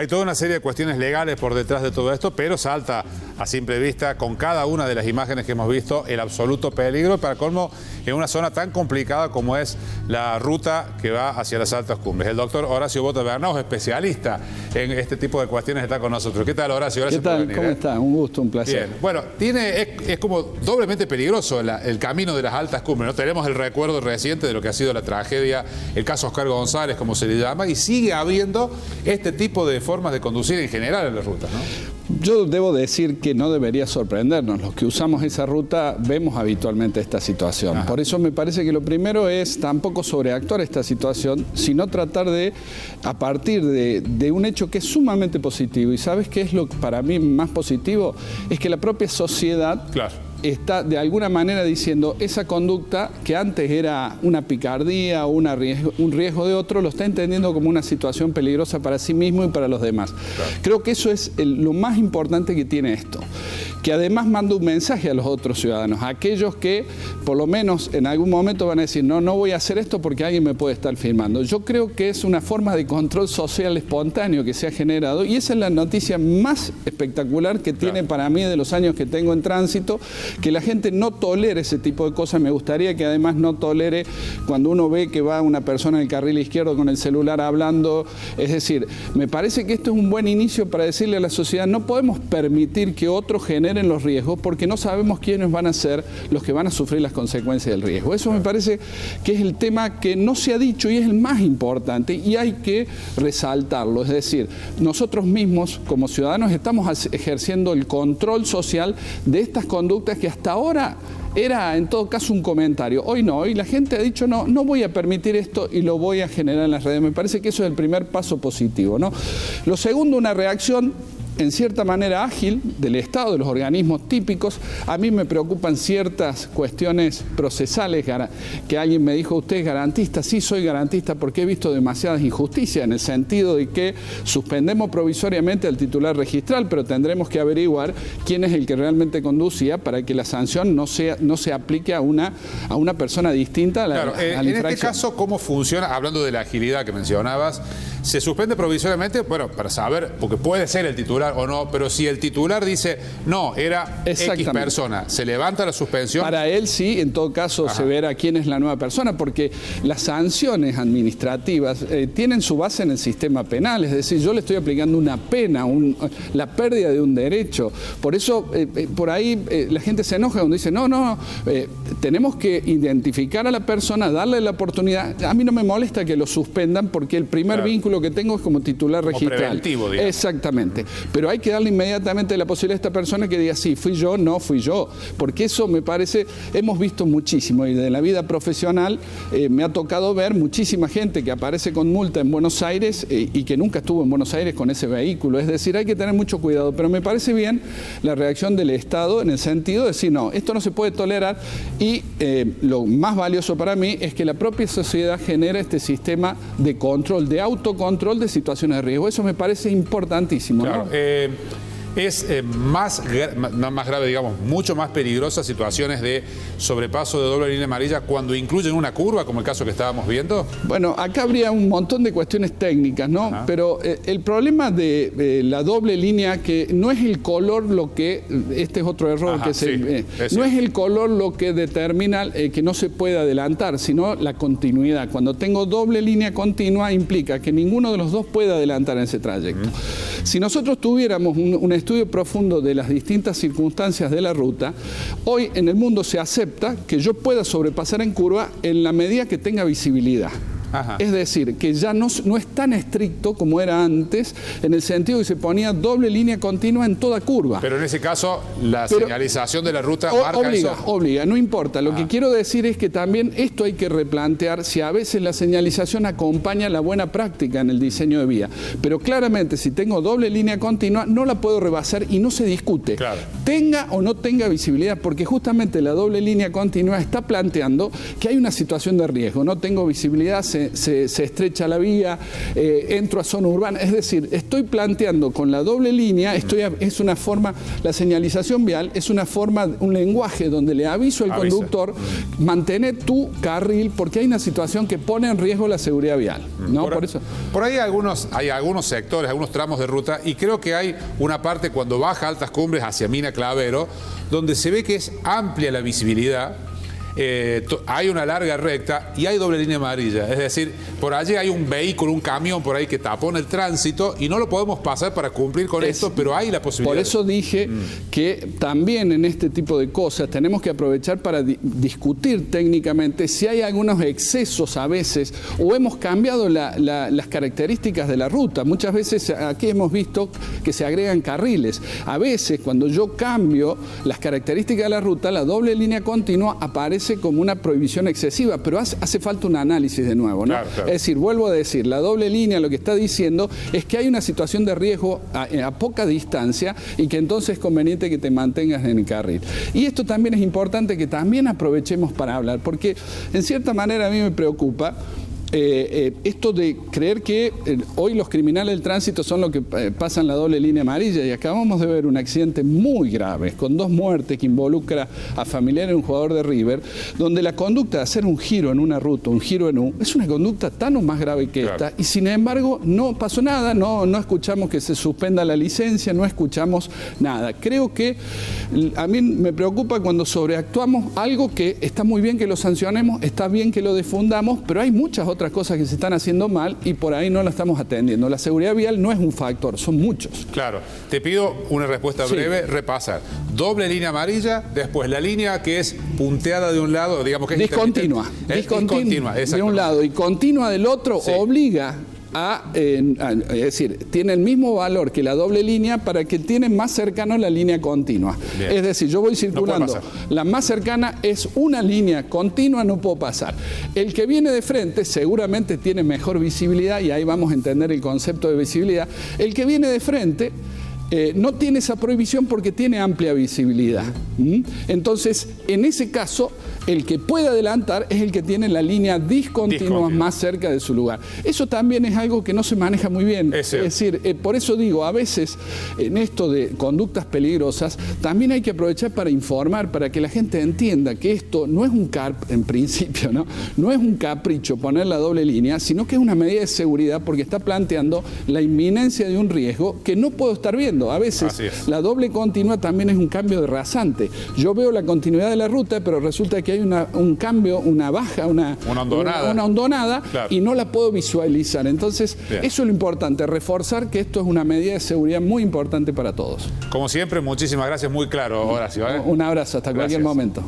Hay toda una serie de cuestiones legales por detrás de todo esto, pero salta a simple vista con cada una de las imágenes que hemos visto el absoluto peligro, para colmo, en una zona tan complicada como es la ruta que va hacia las altas cumbres. El doctor Horacio Bota Bernaus, especialista en este tipo de cuestiones, está con nosotros. ¿Qué tal, Horacio? Gracias por venir. ¿Cómo está? Un gusto, un placer. Bien. Bueno, es como doblemente peligroso el camino de las altas cumbres, ¿no? Tenemos el recuerdo reciente de lo que ha sido la tragedia, el caso Oscar González, como se le llama, y sigue habiendo este tipo de formas de conducir en general en las rutas, ¿no? Yo debo decir que no debería sorprendernos. Los que usamos esa ruta vemos habitualmente esta situación. Ajá. Por eso me parece que lo primero es tampoco sobreactuar esta situación, sino tratar de, a partir de un hecho que es sumamente positivo. ¿Y sabes qué es lo que para mí más positivo? Es que la propia sociedad... Claro. Está de alguna manera diciendo esa conducta que antes era una picardía o un riesgo de otro, lo está entendiendo como una situación peligrosa para sí mismo y para los demás. Claro. Creo que eso es lo más importante que tiene esto. Que además manda un mensaje a los otros ciudadanos, a aquellos que por lo menos en algún momento van a decir no voy a hacer esto porque alguien me puede estar filmando. Yo creo que es una forma de control social espontáneo que se ha generado y esa es la noticia más espectacular que tiene para mí de los años que tengo en tránsito, que la gente no tolere ese tipo de cosas. Me gustaría que además no tolere cuando uno ve que va una persona en el carril izquierdo con el celular hablando. Es decir, me parece que esto es un buen inicio para decirle a la sociedad no podemos permitir que otros generen los riesgos porque no sabemos quiénes van a ser los que van a sufrir las consecuencias del riesgo. Eso me parece que es el tema que no se ha dicho y es el más importante y hay que resaltarlo. Es decir, nosotros mismos como ciudadanos estamos ejerciendo el control social de estas conductas que hasta ahora era en todo caso un comentario. Hoy no, hoy la gente ha dicho no voy a permitir esto y lo voy a generar en las redes. Me parece que eso es el primer paso positivo, ¿no? Lo segundo, una reacción en cierta manera ágil del Estado, de los organismos típicos. A mí me preocupan ciertas cuestiones procesales, que alguien me dijo, ¿usted es garantista? Sí, soy garantista porque he visto demasiadas injusticias en el sentido de que suspendemos provisoriamente al titular registral, pero tendremos que averiguar quién es el que realmente conducía para que la sanción no se aplique a una persona distinta a la infracción. En este caso, ¿cómo funciona? Hablando de la agilidad que mencionabas, se suspende provisoriamente, bueno, para saber, porque puede ser el titular o no, pero si el titular dice, no, era X persona, ¿se levanta la suspensión? Para él sí, en todo caso se verá quién es la nueva persona, porque las sanciones administrativas tienen su base en el sistema penal, es decir, yo le estoy aplicando una pena, la pérdida de un derecho. Por eso, por ahí la gente se enoja cuando dice, tenemos que identificar a la persona, darle la oportunidad. A mí no me molesta que lo suspendan porque el primer vínculo que tengo es como titular registral. Preventivo, digamos. Exactamente. Pero hay que darle inmediatamente la posibilidad a esta persona que diga, sí, fui yo, no fui yo. Porque eso me parece, hemos visto muchísimo y de la vida profesional me ha tocado ver muchísima gente que aparece con multa en Buenos Aires y que nunca estuvo en Buenos Aires con ese vehículo. Es decir, hay que tener mucho cuidado. Pero me parece bien la reacción del Estado en el sentido de decir, no, esto no se puede tolerar y lo más valioso para mí es que la propia sociedad genera este sistema de control, de autocontrol de situaciones de riesgo. Eso me parece importantísimo, claro, ¿no? Es no más grave, digamos, mucho más peligrosas situaciones de sobrepaso de doble línea amarilla cuando incluyen una curva, como el caso que estábamos viendo. Bueno, acá habría un montón de cuestiones técnicas, ¿no? Ajá. Pero el problema de la doble línea, que no es el color lo que, este es otro error, ajá, que no es el color lo que determina que no se puede adelantar, sino la continuidad. Cuando tengo doble línea continua implica que ninguno de los dos puede adelantar en ese trayecto. Si nosotros tuviéramos un estudio profundo de las distintas circunstancias de la ruta, hoy en el mundo se acepta que yo pueda sobrepasar en curva en la medida que tenga visibilidad. Ajá. Es decir, que ya no es tan estricto como era antes, en el sentido que se ponía doble línea continua en toda curva. Pero en ese caso, la señalización de la ruta marca eso. Obliga, no importa. Lo que quiero decir es que también esto hay que replantear si a veces la señalización acompaña la buena práctica en el diseño de vía. Pero claramente, si tengo doble línea continua, no la puedo rebasar y no se discute. Claro. Tenga o no tenga visibilidad, porque justamente la doble línea continua está planteando que hay una situación de riesgo. No tengo visibilidad, se se estrecha la vía, entro a zona urbana. Es decir, estoy planteando con la doble línea, es una forma, la señalización vial es una forma, un lenguaje donde le aviso al conductor, mantén tu carril, porque hay una situación que pone en riesgo la seguridad vial, ¿no? Por ahí hay algunos sectores, algunos tramos de ruta, y creo que hay una parte cuando baja Altas Cumbres hacia Mina Clavero, donde se ve que es amplia la visibilidad. Hay una larga recta y hay doble línea amarilla, es decir, por allí hay un vehículo, un camión por ahí que tapona el tránsito y no lo podemos pasar para cumplir con esto, pero hay la posibilidad. Por eso dije que también en este tipo de cosas tenemos que aprovechar para discutir técnicamente si hay algunos excesos a veces o hemos cambiado las características de la ruta. Muchas veces aquí hemos visto que se agregan carriles. A veces cuando yo cambio las características de la ruta, la doble línea continua aparece como una prohibición excesiva, pero hace falta un análisis de nuevo, ¿no? Claro. Es decir, vuelvo a decir, la doble línea lo que está diciendo es que hay una situación de riesgo a poca distancia y que entonces es conveniente que te mantengas en el carril. Y esto también es importante que también aprovechemos para hablar, porque en cierta manera a mí me preocupa esto de creer que hoy los criminales del tránsito son los que pasan la doble línea amarilla, y acabamos de ver un accidente muy grave con 2 muertes que involucra a familiares de un jugador de River, donde la conducta de hacer un giro en una ruta, un giro en U, es una conducta tan o más grave que esta, y sin embargo no pasó nada, no escuchamos que se suspenda la licencia, no escuchamos nada. Creo que a mí me preocupa cuando sobreactuamos algo que está muy bien que lo sancionemos, está bien que lo difundamos, pero hay muchas otras cosas que se están haciendo mal y por ahí no la estamos atendiendo. La seguridad vial no es un factor, son muchos. Claro. Te pido una respuesta breve, repasar. Doble línea amarilla, después la línea que es punteada de un lado, digamos que es discontinua. Discontinua de un lado y continua del otro, obliga es decir, tiene el mismo valor que la doble línea para que tiene más cercano la línea continua. Bien. Es decir, yo voy circulando, la más cercana es una línea continua, no puedo pasar. El que viene de frente seguramente tiene mejor visibilidad y ahí vamos a entender el concepto de visibilidad. El que viene de frente no tiene esa prohibición porque tiene amplia visibilidad. Entonces, en ese caso, el que puede adelantar es el que tiene la línea discontinua más cerca de su lugar. Eso también es algo que no se maneja muy bien. Es decir, por eso digo, a veces en esto de conductas peligrosas, también hay que aprovechar para informar, para que la gente entienda que esto no es en principio, no es un capricho poner la doble línea, sino que es una medida de seguridad porque está planteando la inminencia de un riesgo que no puedo estar viendo. A veces la doble continua también es un cambio de rasante. Yo veo la continuidad de la ruta, pero resulta que hay un cambio, una baja, una hondonada y no la puedo visualizar. Entonces, eso es lo importante, reforzar que esto es una medida de seguridad muy importante para todos. Como siempre, muchísimas gracias, muy claro, Horacio. Un abrazo, hasta cualquier momento.